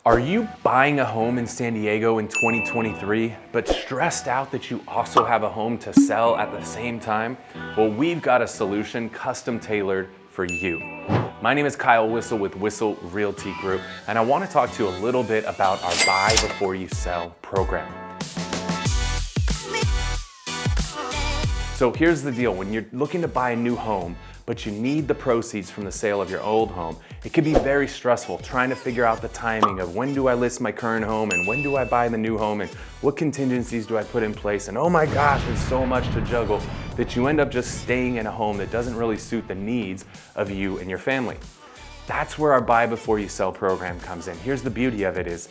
Are you buying a home in San Diego in 2023, but stressed out that you also have a home to sell at the same time? Well, we've got a solution custom tailored for you. My name is Kyle Whissel with Whissel Realty Group, and I want to talk to you a little bit about our Buy Before You Sell program. So here's the deal. When you're looking to buy a new home, but you need the proceeds from the sale of your old home, it can be very stressful trying to figure out the timing of when do I list my current home and when do I buy the new home and what contingencies do I put in place, and oh my gosh, there's so much to juggle that you end up just staying in a home that doesn't really suit the needs of you and your family. That's where our Buy Before You Sell program comes in. Here's the beauty of it is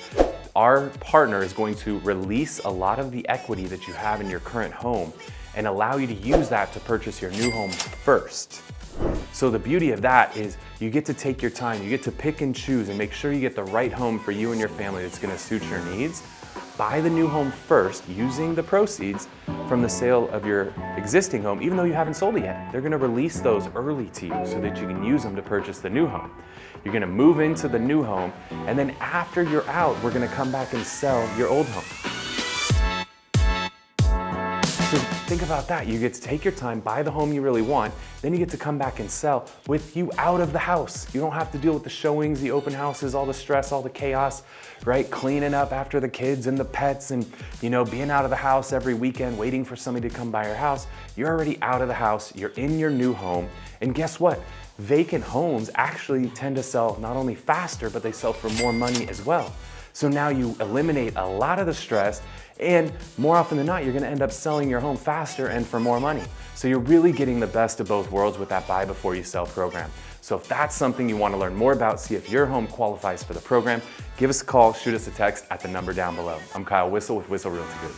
our partner is going to release a lot of the equity that you have in your current home and allow you to use that to purchase your new home first. So the beauty of that is you get to take your time, you get to pick and choose and make sure you get the right home for you and your family that's gonna suit your needs. Buy the new home first using the proceeds from the sale of your existing home, even though you haven't sold it yet. They're gonna release those early to you so that you can use them to purchase the new home. You're gonna move into the new home, and then after you're out, we're gonna come back and sell your old home. So think about that. You get to take your time, buy the home you really want, then you get to come back and sell with you out of the house. You don't have to deal with the showings, the open houses, all the stress, all the chaos, right? Cleaning up after the kids and the pets and, being out of the house every weekend, waiting for somebody to come by your house. You're already out of the house, you're in your new home, and guess what? Vacant homes actually tend to sell not only faster, but they sell for more money as well. So now you eliminate a lot of the stress, and more often than not, you're gonna end up selling your home faster and for more money. So you're really getting the best of both worlds with that Buy Before You Sell program. So if that's something you wanna learn more about, see if your home qualifies for the program, give us a call, shoot us a text at the number down below. I'm Kyle Whissel with Whissel Realty Group.